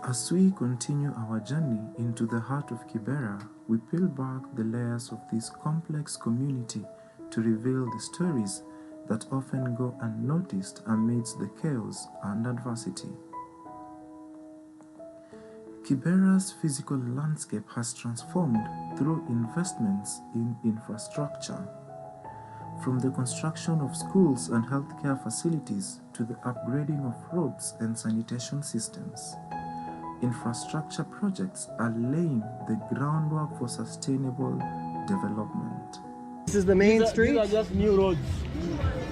As we continue our journey into the heart of Kibera, we peel back the layers of this complex community to reveal the stories that often go unnoticed amidst the chaos and adversity. Kibera's physical landscape has transformed through investments in infrastructure, from the construction of schools and healthcare facilities to the upgrading of roads and sanitation systems. Infrastructure projects are laying the groundwork for sustainable development. This is the main street? These are just new roads.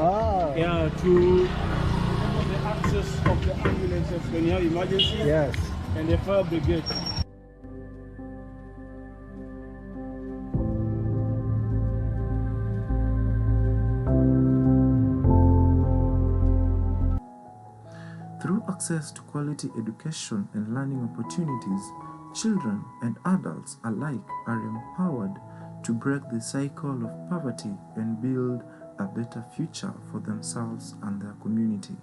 Ah. Yeah, to the access of the ambulances when you have emergency. Yes. And the fire brigade. Through access to quality education and learning opportunities, children and adults alike are empowered to break the cycle of poverty and build a better future for themselves and their community.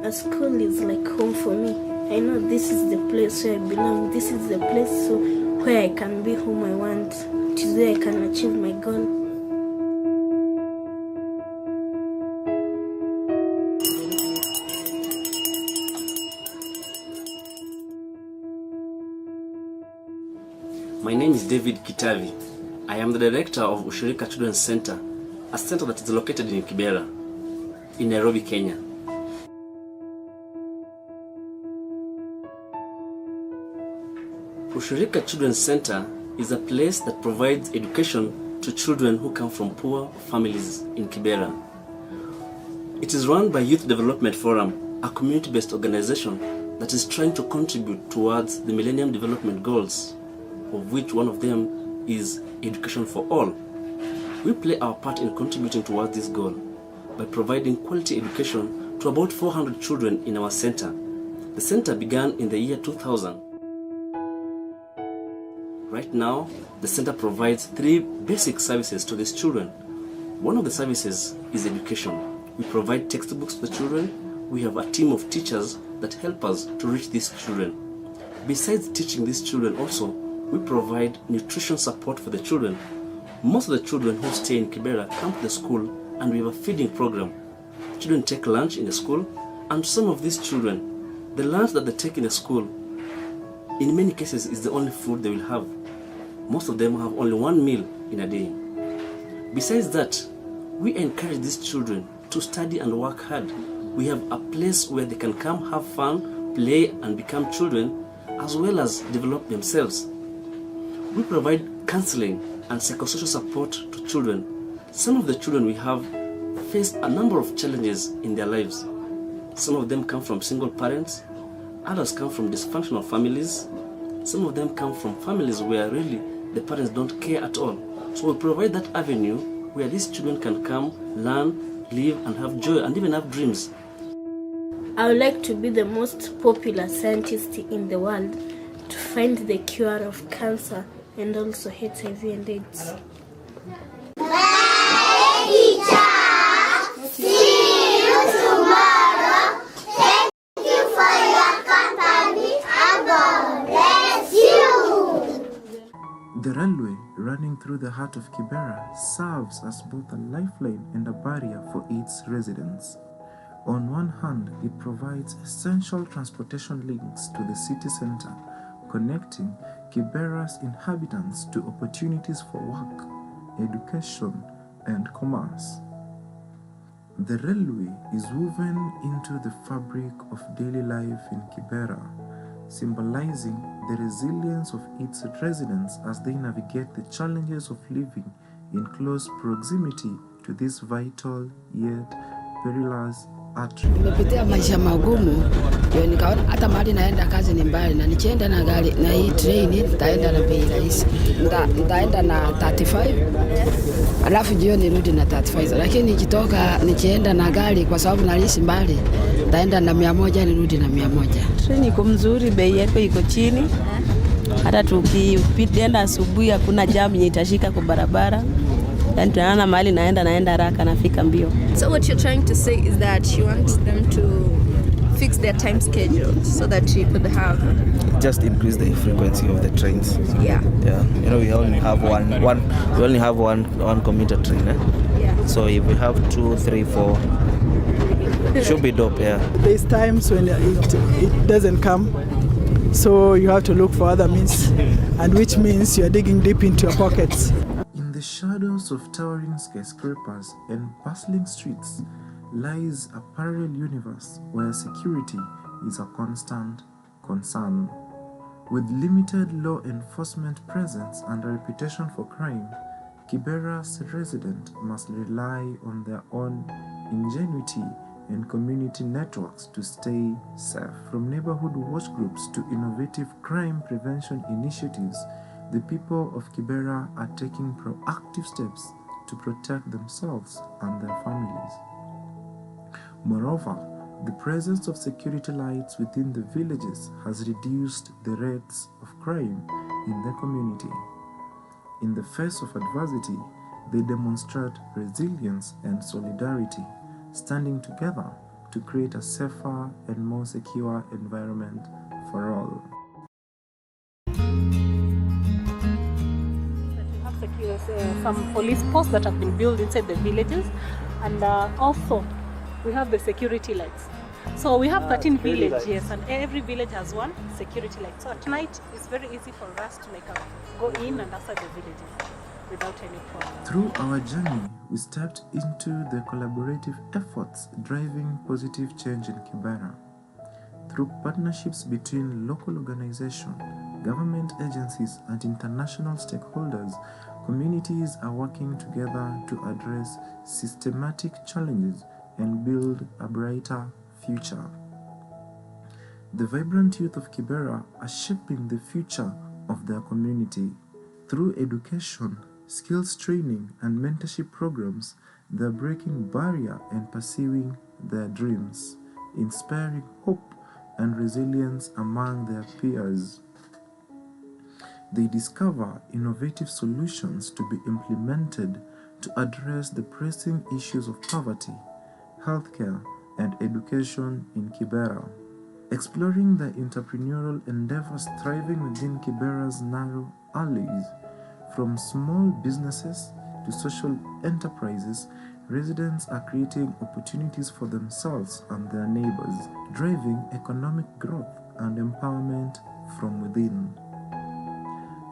A school is like home for me. I know this is the place where I belong. This is the place where I can be whom I want. It is where I can achieve my goal. My name is David Kitavi. I am the director of Ushirika Children's Center, a center that is located in Kibera, in Nairobi, Kenya. Ushirika Children's Center is a place that provides education to children who come from poor families in Kibera. It is run by Youth Development Forum, a community-based organization that is trying to contribute towards the Millennium Development Goals, of which one of them is education for all. We play our part in contributing towards this goal by providing quality education to about 400 children in our center. The center began in the year 2000. Right now, the center provides 3 basic services to these children. One of the services is education. We provide textbooks to the children. We have a team of teachers that help us to reach these children. Besides teaching these children also, we provide nutrition support for the children. Most of the children who stay in Kibera come to the school and we have a feeding program. Children take lunch in the school, and some of these children, the lunch that they take in the school, in many cases is the only food they will have. Most of them have only 1 meal in a day. Besides that, we encourage these children to study and work hard. We have a place where they can come have fun, play and become children, as well as develop themselves. We provide counseling and psychosocial support to children. Some of the children we have face a number of challenges in their lives. Some of them come from single parents, others come from dysfunctional families, some of them come from families where really the parents don't care at all. So we provide that avenue where these children can come, learn, live and have joy and even have dreams. I would like to be the most popular scientist in the world to find the cure of cancer and also HIV and AIDS. Bye, teacher. See you tomorrow. Thank you for your company and God bless you. The railway running through the heart of Kibera serves as both a lifeline and a barrier for its residents. On one hand, it provides essential transportation links to the city center, connecting Kibera's inhabitants to opportunities for work, education, and commerce. The railway is woven into the fabric of daily life in Kibera, symbolizing the resilience of its residents as they navigate the challenges of living in close proximity to this vital yet perilous artery. Nimepitia maisha magumu, ndio nikaona hata mahali naenda kazi ni mbali, na nikienda na gari na hii train nitaenda na bei rahisi. Nitaenda na 35. Alafu jioni nirudi na 35. Lakini nikitoka nikienda na gari kwa sababu nalishi mbali, nitaenda na 100 nirudi na 100. Train iko mzuri, bei yake iko chini. Hata tukienda asubuhi hakuna jam yenye itashika kwa barabara. Yani tunaona mahali naenda haraka nafika mbio. So what you're trying to say is that you want them to fix their time schedule so that we could have just increase the frequency of the trains. Yeah. You know, we only have one commuter train. Yeah. So if we have 2, 3, 4, it should be dope. Yeah. There's times when it doesn't come, so you have to look for other means, and which means you are digging deep into your pockets. In the shadows of towering skyscrapers and bustling streets lies a parallel universe where security is a constant concern. With limited law enforcement presence and a reputation for crime, Kibera's residents must rely on their own ingenuity and community networks to stay safe. From neighborhood watch groups to innovative crime prevention initiatives, the people of Kibera are taking proactive steps to protect themselves and their families. Moreover, the presence of security lights within the villages has reduced the rates of crime in the community. In the face of adversity, they demonstrate resilience and solidarity, standing together to create a safer and more secure environment for all. We have some police posts that have been built inside the villages, and also we have the security lights. So we have 13 villages, yes, and every village has one security light. So at night, it's very easy for us to go in and outside the villages without any problem. Through our journey, we stepped into the collaborative efforts driving positive change in Kibera. Through partnerships between local organizations, government agencies, and international stakeholders, communities are working together to address systematic challenges and build a brighter future. The vibrant youth of Kibera are shaping the future of their community. Through education, skills training, and mentorship programs, they are breaking barriers and pursuing their dreams, inspiring hope and resilience among their peers. They discover innovative solutions to be implemented to address the pressing issues of poverty, healthcare, and education in Kibera. Exploring the entrepreneurial endeavors thriving within Kibera's narrow alleys, from small businesses to social enterprises, residents are creating opportunities for themselves and their neighbors, driving economic growth and empowerment from within.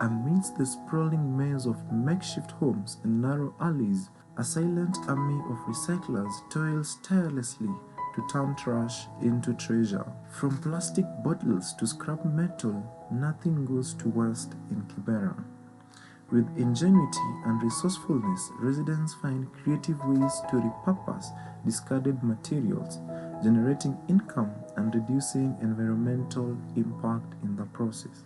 Amidst the sprawling maze of makeshift homes and narrow alleys, a silent army of recyclers toils tirelessly to turn trash into treasure. From plastic bottles to scrap metal, nothing goes to waste in Kibera. With ingenuity and resourcefulness, residents find creative ways to repurpose discarded materials, generating income and reducing environmental impact in the process.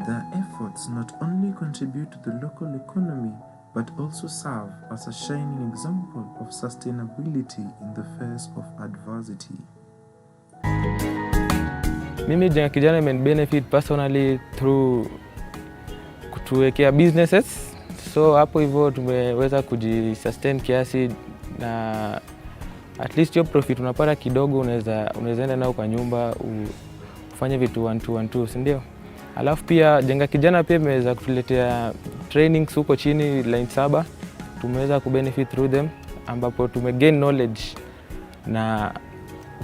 Their efforts not only contribute to the local economy, but also serve as a shining example of sustainability in the face of adversity. Mimi Jenga Kijana benefit personally through kutuwekea businesses. So hapo hivyo tumeweza kujisustain kiasi, na at least your profit unapata kidogo, unaweza enda nao kwa nyumba ufanye vitu 1-2, si ndio? Alafu pia Jenga Kijana pia imeweza kutuletea trainings huko chini line 7. Tumeweza kubenefit through them, ambapo tumegain knowledge na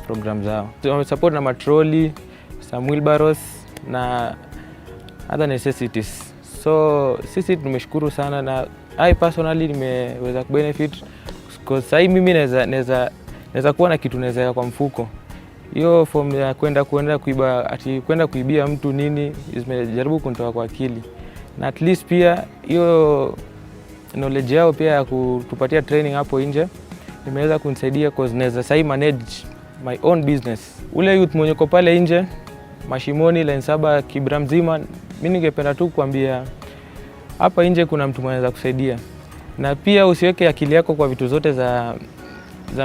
program zao. Tumesupport na matroli, some wheelbarrows na other necessities. So sisi tumeshukuru sana, na I personally nimeweza kubenefit because sasa mimi naweza kuwa na kitu naweza kwa mfuko. Hiyo form ya kwenda kuiba, ati kwenda kuibia mtu nini, imejaribu kunitoa kwa akili. Na at least pia hiyo knowledge yao pia ya kutupatia training hapo nje imeweza kunisaidia cause naweza sasa manage my own business. Ule youth mwenye uko pale nje Mashimoni line 7 Kibera mzima, mimi ningependa tu kuambia hapa nje kuna mtu mwenye anaweza kusaidia. Na pia usiweke akili yako kwa vitu zote za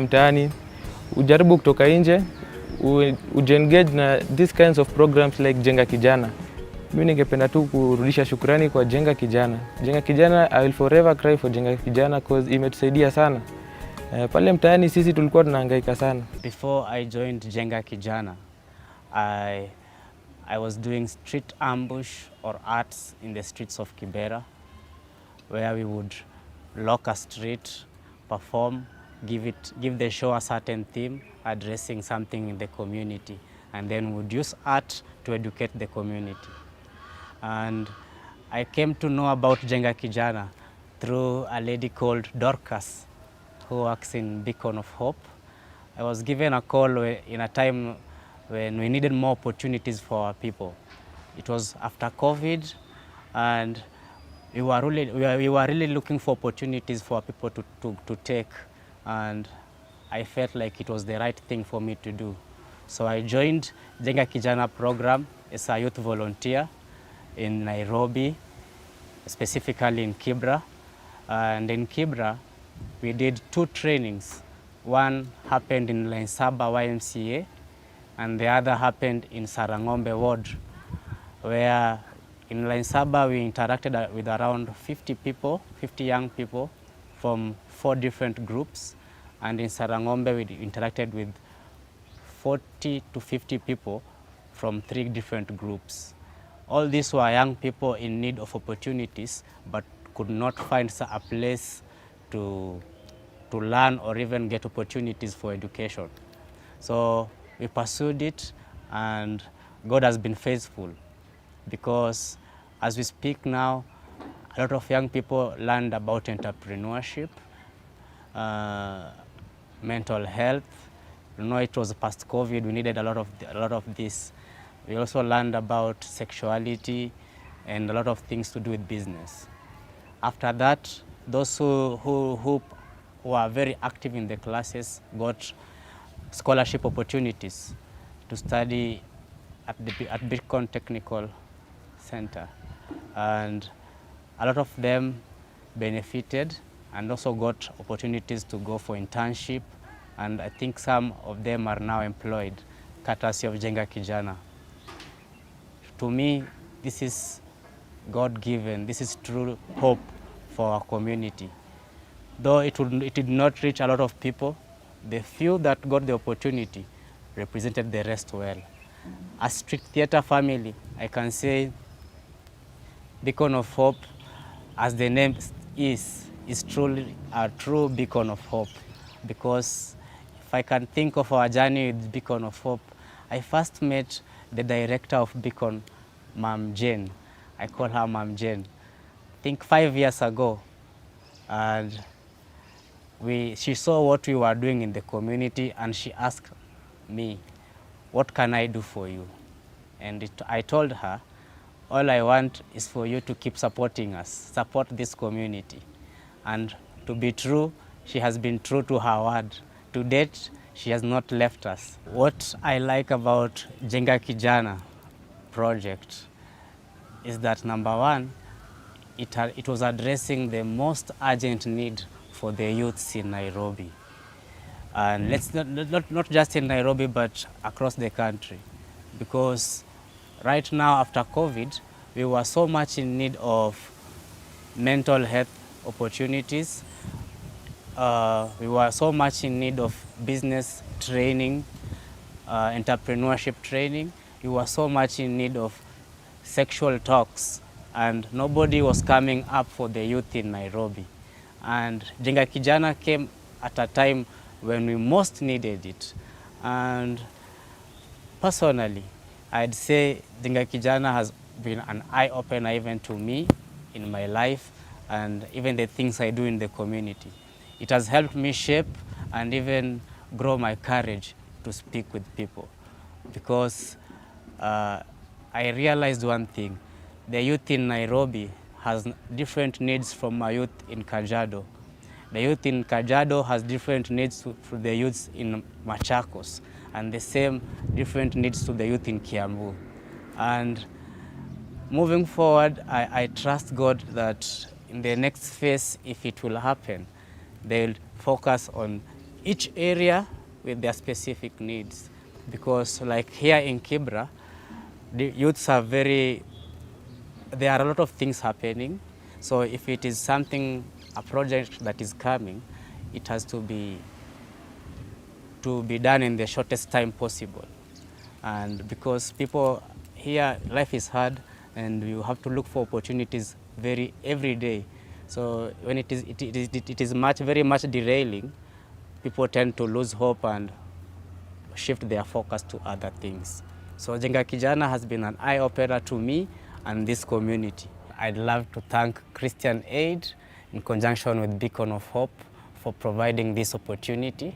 mtaani. Ujaribu kutoka nje, ujengage na these kinds of programs like Jenga Kijana. Mimi ningependa tu kurudisha shukrani kwa Jenga Kijana. Jenga Kijana, I will forever cry for Jenga Kijana because imetusaidia sana. Pale mtaani sisi tulikuwa tunahangaika sana. Before I joined Jenga Kijana, I was doing street ambush or arts in the streets of Kibera, where we would lock a street, perform, give the show a certain theme, addressing something in the community, and then would use art to educate the community. And I came to know about Jenga Kijana through a lady called Dorcas, who works in Beacon of Hope. I was given a call in a time when we needed more opportunities for our people. It was after COVID, and we were really looking for opportunities for people to take, and I felt like it was the right thing for me to do. So I joined Jenga Kijana program as a youth volunteer in Nairobi, specifically in Kibera. And in Kibera, we did 2 trainings. One happened in Lainsaba YMCA, and the other happened in Sarangombe Ward, where in Lainsaba we interacted with around 50 young people from 4 different groups, and in Sarangombe we interacted with 40 to 50 people from 3 different groups. All these were young people in need of opportunities, but could not find a place to learn or even get opportunities for education. So we pursued it, and God has been faithful, because as we speak now, a lot of young people learned about entrepreneurship, mental health. You know, it was past COVID, we needed a lot of this. We also learned about sexuality and a lot of things to do with business. After that, those who were very active in the classes got scholarship opportunities to study at Beacon Technical Center, and a lot of them benefited and also got opportunities to go for internship, and I think some of them are now employed, courtesy of Jenga Kijana. To me, this is God-given, this is true hope for our community. Though it did not reach a lot of people, the few that got the opportunity represented the rest well. As Street Theatre family, I can say Beacon of Hope, as the name is truly a true beacon of hope, because if I can think of our journey with Beacon of Hope, I first met the director of Beacon, Ma'am Jane. I call her Ma'am Jane. I think 5 years ago, and she saw what we were doing in the community, and she asked me, what can I do for you? And I told her, all I want is for you to keep supporting us, support this community. And to be true, she has been true to her word. To date, she has not left us. What I like about Jenga Kijana project is that, number one, it was addressing the most urgent need for the youths in Nairobi. And let's not just in Nairobi, but across the country. Because right now, after COVID, we were so much in need of mental health opportunities. We were so much in need of business training, entrepreneurship training. We were so much in need of sexual talks, and nobody was coming up for the youth in Nairobi. And Jenga Kijana came at a time when we most needed it. And personally, I'd say Jenga Kijana has been an eye-opener even to me in my life, and even the things I do in the community. It has helped me shape and even grow my courage to speak with people, because I realized one thing: the youth in Nairobi has different needs from a youth in Kajiado. The youth in Kajiado has different needs for the youths in Machakos, and the same different needs to the youth in Kiambu. And moving forward, I trust God that in the next phase, if it will happen, they'll focus on each area with their specific needs. Because like here in Kibera, the youths are there are a lot of things happening. So if it is a project that is coming, it has to be done in the shortest time possible. And because people here, life is hard and you have to look for opportunities every day. So when it is very much derailing, people tend to lose hope and shift their focus to other things. So Jenga Kijana has been an eye-opener to me and this community. I'd love to thank Christian Aid in conjunction with Beacon of Hope for providing this opportunity.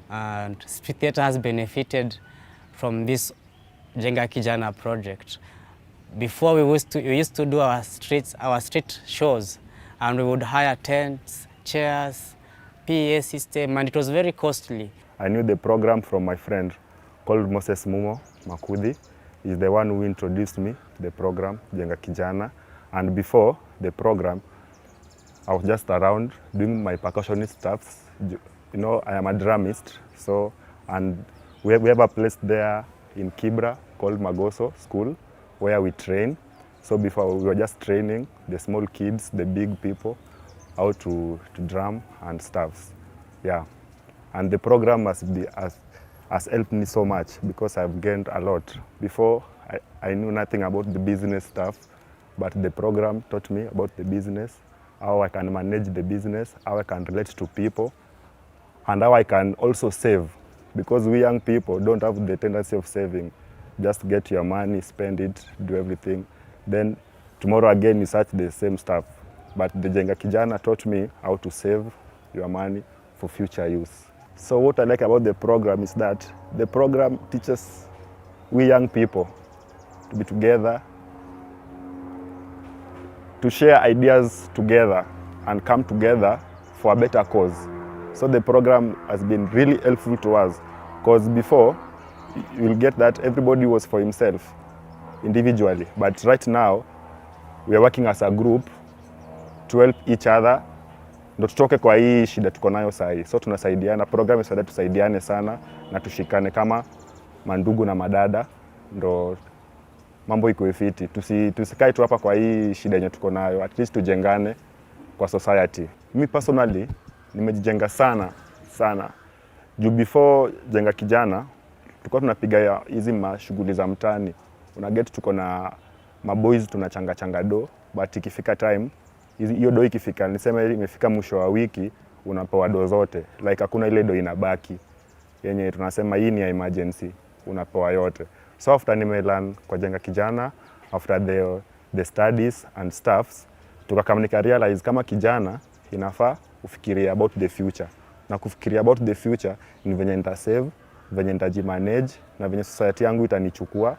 And Street Theatre has benefited from this Jenga Kijana project. Before we used to do our street shows, and we would hire tents, chairs, PA system, and it was very costly. I knew the program from my friend called Moses Mumo Makudi. He's the one who introduced me to the program, Jenga Kijana. And before the program, I was just around doing my percussionist stuff. You know, I am a drummist, so, and we have a place there in Kibera called Magoso School where we train. So before we were just training the small kids, the big people, how to drum and stuff. Yeah. And the program has helped me so much because I've gained a lot. Before, I knew nothing about the business stuff, but the program taught me about the business, how I can manage the business, how I can relate to people, and how I can also save. Because we young people don't have the tendency of saving. Just get your money, spend it, do everything. Then tomorrow again you search the same stuff. But the Jenga Kijana taught me how to save your money for future use. So what I like about the program is that the program teaches we young people to be together, to share ideas together and come together for a better cause. So the program has been really helpful to us because before you will get that everybody was for himself individually, but right now we are working as a group to help each other ndo tutoke kwa hii shida tuko nayo sahi. So tunasaidiana, program inasaidia tusaidiane sana na tushikane kama mandugu na madada ndo mambo iko fiti. Tusikae tu hapa kwa hii shida yenye tuko nayo, at least tujengane kwa society. Mimi personally nimejijenga sana. Juu before Jenga Kijana tulikuwa tunapiga hizi mashughuli za mtaani. Unaget tuko na maboys tunachanga do, but ikifika time hiyo do ikifika, niseme imefika mwisho wa wiki, unapewa do zote. Like hakuna ile do inabaki yenye tunasema hii ni ya emergency, unapewa yote. So after nimelearn kwa Jenga Kijana, after the studies and stuffs, tukakamnika realize kama kijana inafaa ufikiria about the future. Na kufikiria about the future ni venye nita save, venye nitajimanage, na venye society yangu itanichukua,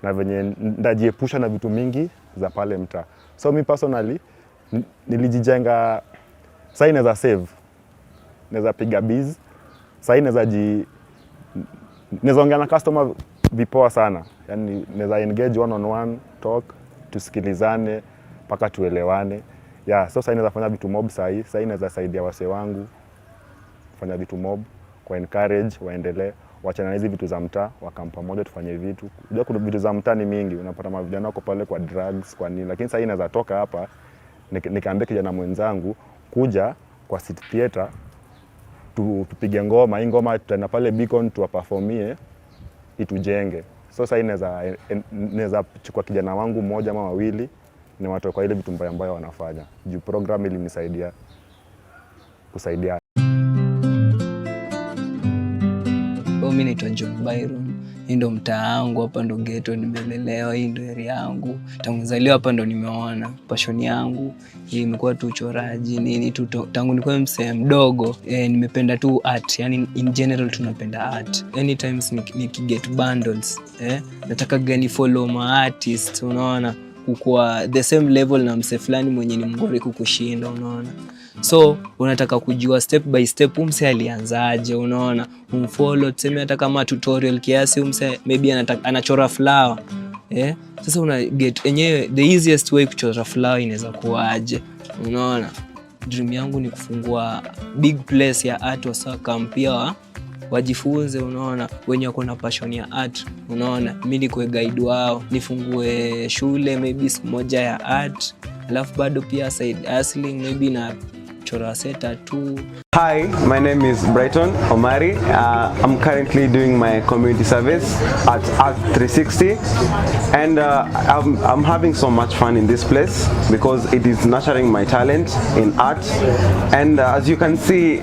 na venye nitajiepusha na vitu mingi za pale mtaa. So me personally nilijijenga, sasa naweza save, naweza piga biz, sasa naweza ongea na customer vipoa sana. Yani naweza engage one on one talk, tusikilizane mpaka tuelewane. Yeah, so sasa naweza fanya vitu mob sasa naweza saidia wase wangu fanya vitu mob, kwa encourage waendelee, waachana hizi vitu za mtaa, wakam pamoja tufanye vitu. Unajua kuna vitu za mtaa ni mingi, unapata mavijana wako pale kwa drugs, kwa nini, lakini sasa naweza toka hapa nikaambia kijana mwenzangu kuja kwa City Theatre tupige ngoma, hii ngoma tutaenda pale Beacon tuwaperformie itujenge. So sasa naweza chukua kijana wangu mmoja ama wawili ni watu kwa ile vitu mbaya wanafanya. Juu program ili nisaidia kusaidia. Mimi naitwa John Byron. Hii ndo mtaa wangu, hapa ndo ghetto nimelelewa, hii ndo area yangu. Tangu nizaliwa hapa ndo nimeona passion yangu. Hii imekuwa tu uchoraji nini tu tangu nilikuwa msee mdogo. Nimependa tu art, yani in general tunapenda art. Anytime nikiget bundles, nataka gani follow my artist, unaona, kukua the same level na msee fulani mwenye ni mgori kukushinda, unaona. So unataka kujua step by step umse alianzaje, unaona, umfollow, tuseme hata kama tutorial kiasi, umse maybe anachora flower, sasa una get enyewe the easiest way kuchora flower inaweza kuaje, unaona. Dream yangu ni kufungua big place ya art, wasakampia wajifunze, unaona, wenye wako na passion ya art, unaona. Mimi ni kwa guide wao, nifungue shule maybe siku moja ya art, alafu bado pia side hustling maybe na kuchora set tattoo. Hi, my name is Brighton Omari. I'm currently doing my community service at Art 360, and I'm having so much fun in this place because it is nurturing my talent in art. And as you can see,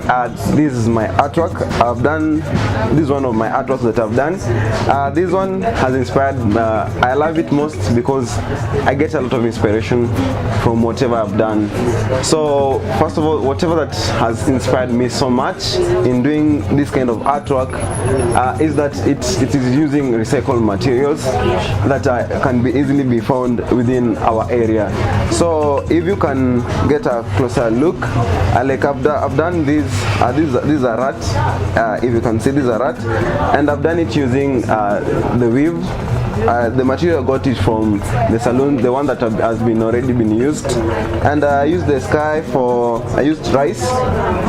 this is my artwork I've done. This is one of my artworks that I've done. This one has inspired. I love it most because I get a lot of inspiration from whatever I've done. So first of all, whatever that has inspired me so much in doing this kind of artwork is that it is using recycled materials that can be easily be found within our area. So if you can get a closer look, like I've done these are rat. If you can see, these are rat, and I've done it using the weave. The material I got it from the saloon, the one that has already been used, and I used the sky for. I used rice.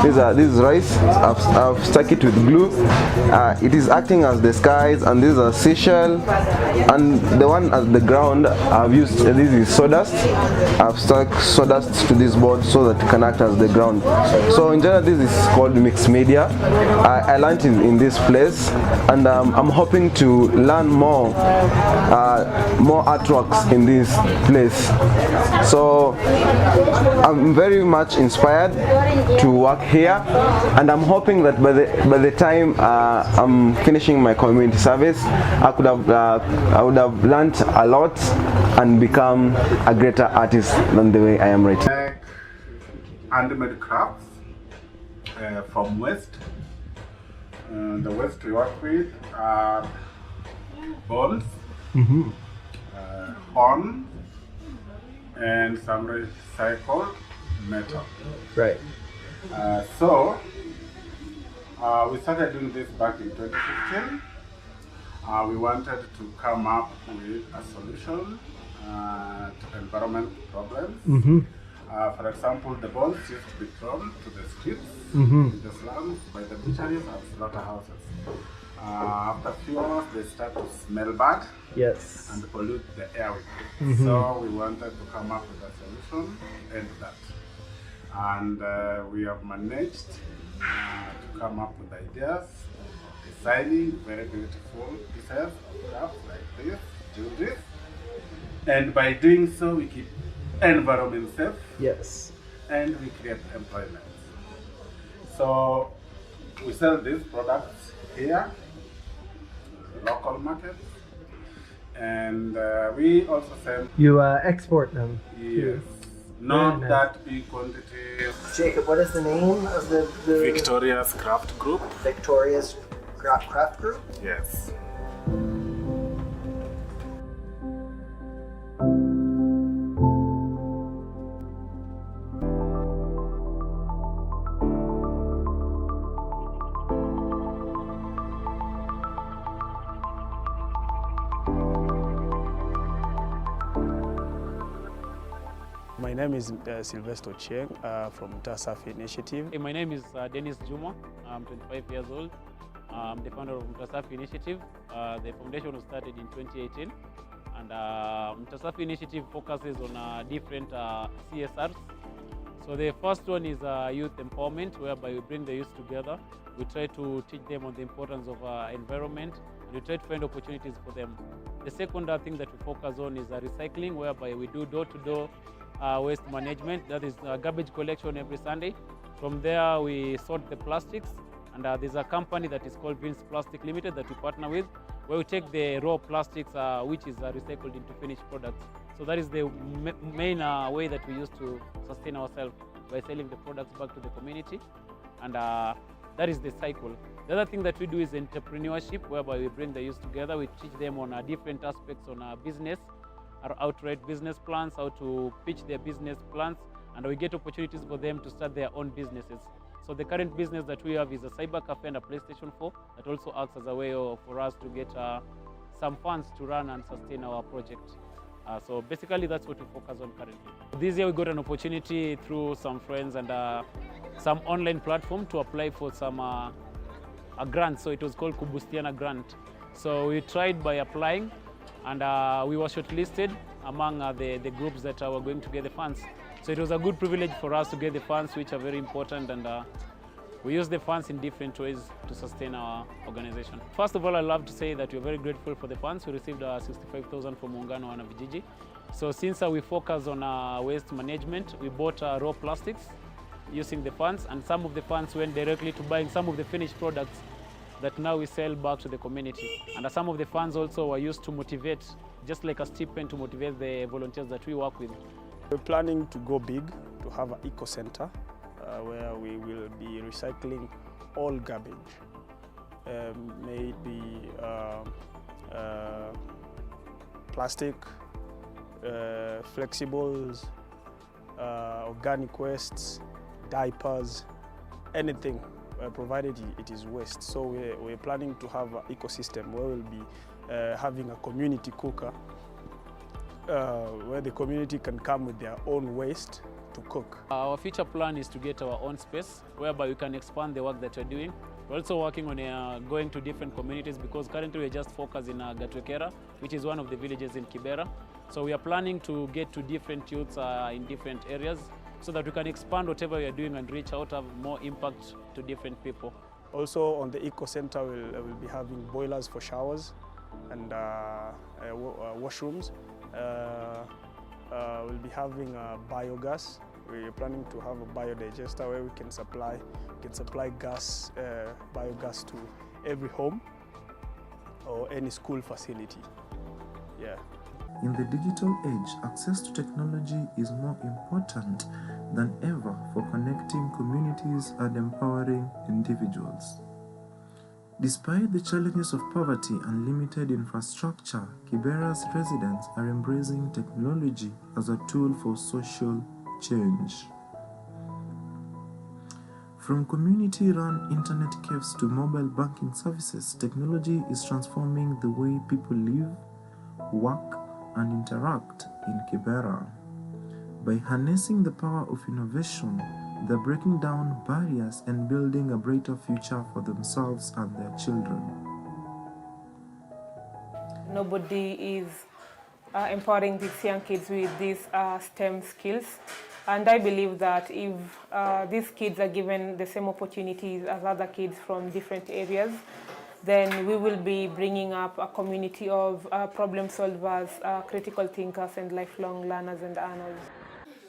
This is rice. I've stuck it with glue. It is acting as the skies, and these are seashell, and the one at the ground I've used. This is sawdust. I've stuck sawdust to this board so that it can act as the ground. So in general, this is called mixed media. I learned in this place, and I'm hoping to learn more artworks in this place. So I'm very much inspired to work here, and I'm hoping that by the time I'm finishing my community service, I would have learned a lot and become a greater artist than the way I am right now. Handmade crafts from West. The West we work with are balls, horn, and some recycled metal. Right. So we started doing this back in 2015. We wanted to come up with a solution to environment problems. For example, the balls used to be thrown to the streets, in the slums, by the butcheries and slaughterhouses. After a few hours, they start to smell bad, yes, and pollute the air with it. So we wanted to come up with a solution to end that. And we have managed to come up with ideas, designing very beautiful pieces of crafts like this, jewelry. And by doing so, we keep environment safe, yes, and we create employment. So we sell these products here, local markets, and we also sell. You export them. Yes, not that big quantity. Jacob, what is the name of the Victoria's Craft Group. Victoria's Craft Group? Yes. My name is Sylvester Cheng from Mtasafi Initiative. My name is Dennis Juma. I'm 25 years old. I'm the founder of Mtasafi Initiative. The foundation was started in 2018, and Mtasafi Initiative focuses on different CSRs. So the first one is youth empowerment, whereby we bring the youth together. We try to teach them on the importance of environment. We try to find opportunities for them. The second thing that we focus on is recycling, whereby we do door-to-door waste management. That is garbage collection every Sunday. From there, we sort the plastics, and there's a company that is called Vince Plastic Limited that we partner with, where we take the raw plastics, which is recycled into finished products. So that is the main way that we use to sustain ourselves, by selling the products back to the community, and that is the cycle. The other thing that we do is entrepreneurship, whereby we bring the youth together. We teach them on different aspects on business, our outright business plans, how to pitch their business plans, and we get opportunities for them to start their own businesses. So the current business that we have is a cyber cafe and a PlayStation 4 that also acts as a way for us to get some funds to run and sustain our project. So basically that's what we focus on currently. This year we got an opportunity through some friends and some online platform to apply for some a grant. So it was called Kubustiana Grant. So we tried by applying, and we were shortlisted among the groups that were going to get the funds. So it was a good privilege for us to get the funds, which are very important, and we use the funds in different ways to sustain our organization. First of all, I'd love to say that we're very grateful for the funds. We received 65,000 from Muungano and Vijiji. So since we focus on waste management, we bought raw plastics using the funds, and some of the funds went directly to buying some of the finished products that now we sell back to the community. And some of the funds also were used to motivate, just like a stipend to motivate the volunteers that we work with. We're planning to go big, to have an eco center where we will be recycling all garbage. May it be plastic, flexibles, organic wastes, diapers, anything, provided it is waste. So we're planning to have an ecosystem where we'll be having a community cooker where the community can come with their own waste to cook. Our future plan is to get our own space whereby we can expand the work that we're doing. We're also working on going to different communities, because currently we're just focused in Gatwekera, which is one of the villages in Kibera. So we are planning to get to different youths in different areas, so that we can expand whatever we are doing and reach out, have more impact to different people. Also on the eco center, we'll be having boilers for showers and washrooms. We'll be having biogas. We're planning to have a biodigester where we can supply gas, biogas to every home or any school facility. Yeah. In the digital age, access to technology is more important than ever for connecting communities and empowering individuals. Despite the challenges of poverty and limited infrastructure, Kibera's residents are embracing technology as a tool for social change. From community-run internet cafes to mobile banking services, technology is transforming the way people live, work, and interact in Kibera. By harnessing the power of innovation, they're breaking down barriers and building a brighter future for themselves and their children. Nobody is empowering these young kids with these STEM skills. And I believe that if these kids are given the same opportunities as other kids from different areas, then we will be bringing up a community of problem solvers, critical thinkers, and lifelong learners and earners.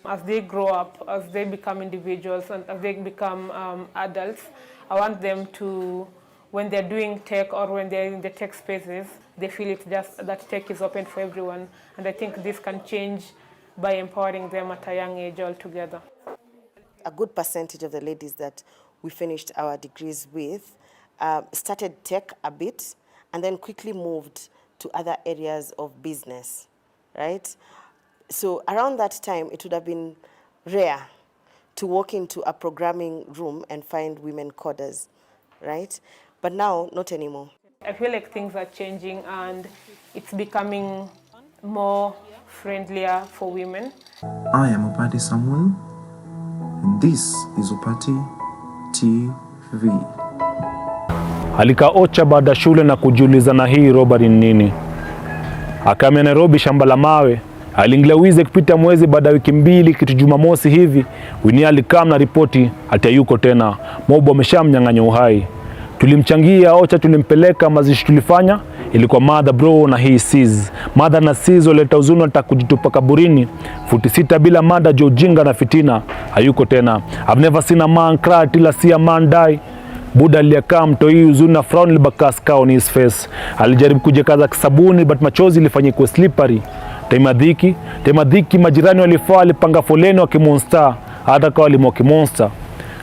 As they grow up, as they become individuals, and as they become adults, I want them to, when they're doing tech or when they're in the tech spaces, they feel it's just that tech is open for everyone. And I think this can change by empowering them at a young age altogether. A good percentage of the ladies that we finished our degrees with started tech a bit and then quickly moved to other areas of business, right? So around that time, it would have been rare to walk into a programming room and find women coders, right? But now, not anymore. I feel like things are changing and it's becoming more friendlier for women. I am Upati Samuel, and this is Upati TV. Alikaocha baada shule na kujiuliza na hii robbery ni nini. Akamia Nairobi shamba la mawe. Aliingilia wizi kupita mwezi baada wiki mbili kitu Jumamosi hivi. Winnie alikam na ripoti ati yuko tena. Mobo ameshamnyang'anya uhai. Tulimchangia Ocha, tulimpeleka mazishi tulifanya. Ilikuwa mother bro na hii sis. Mother na sis waleta uzuni atakujitupa kaburini. Futi 6 bila mada jojinga na fitina. Hayuko tena. I've never seen a man cry till I see a man die. Buda aliyekaa mtoi uzuni na frown libaka scar on his face. Alijaribu kujikaza kisabuni but machozi ilifanyika slippery. Tema dhiki majirani walifaa walipanga foleni wakimonster hata kwa walimoki monster.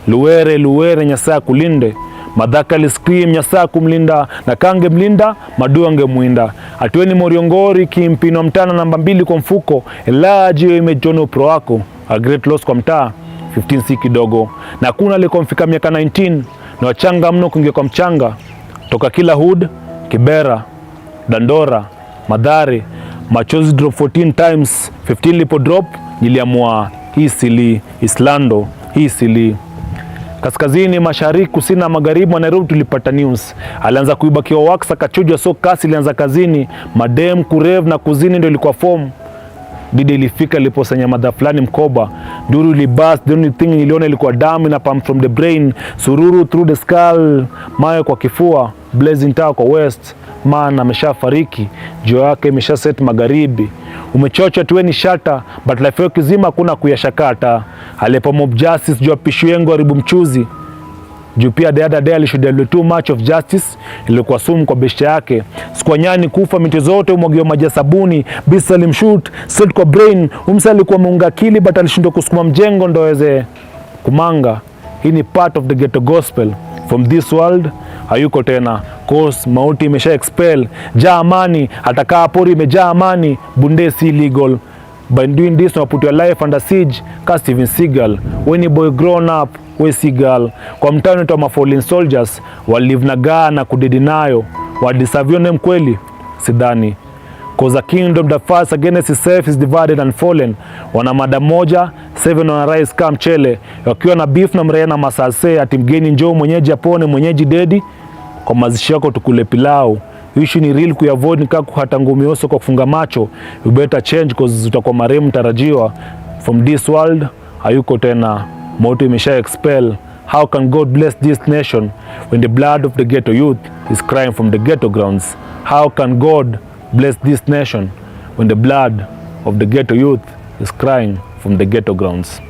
Luwere nyasaa kulinde. Madhaka li scream nyasaa kumlinda na kange mlinda madu angemuinda. Atueni moriongori kimpino mtana namba 2 kwa mfuko. Elaji imejono pro wako. A great loss kwa mtaa 15 si kidogo. Na kuna alikomfika miaka 19 na wachanga mno kuingia kwa mchanga. Toka kila hood, Kibera, Dandora, Madhare, machozi drop 14 times, 15 lipo drop, niliamua hii sili, Islando, hii sili. Kaskazini, mashariki, kusini na magharibi wa Nairobi tulipata news. Alianza kuiba kiwa wax akachuja so kasi ilianza kazini. Madem, kurev na kuzini ndio ilikuwa form. Didi ilifika iliposanya madha fulani mkoba. Nduru ilibas, the only thing niliona ilikuwa damu ina pump from the brain. Sururu through the skull, mawe kwa kifua, blazing tower kwa west. Man ameshafariki, jua yake imesha set magharibi. Umechocha tuweni shata, but life yako kizima kuna kuyashakata. Alipo mob justice, jua pishu yengo haribu mchuzi. Juu pia the other day alishuhudia too much of justice, ilikuwa sumu kwa beshte yake. Sikuwa nyani kufa, miti zote umwagiwa maji ya sabuni. Bisa alimshoot, set kwa brain. Umsa alikuwa ameunga akili, but alishindwa kusukuma mjengo ndo aweze kumanga. Hii ni part of the ghetto gospel. From this world, hayuko tena. Cause mauti imesha expel. Jaa amani, atakaa pori imejaa amani. Bunde si illegal. By doing this, you put your life under siege. Ka Steven Seagal. When you boy grown up, we Seagal. Kwa mtano to fallen soldiers, walive na gaa na kudedi nayo. Wadiserve name kweli? Sidhani. Cause a kingdom that fights against itself is divided and fallen. Wana mada moja, 7 wana rise kama mchele. Wakiwa na beef na mraya na masalse, ati mgeni njoo mwenyeji apone mwenyeji dedi. Kwa mazishi yako tukule pilau. Issue ni real kuavoid nika kuhata ngumi oso kwa kufunga macho. You better change cause utakuwa marehemu tarajiwa. From this world, hayuko tena. Moto imesha expel. How can God bless this nation when the blood of the ghetto youth is crying from the ghetto grounds? How can God bless this nation when the blood of the ghetto youth is crying from the ghetto grounds?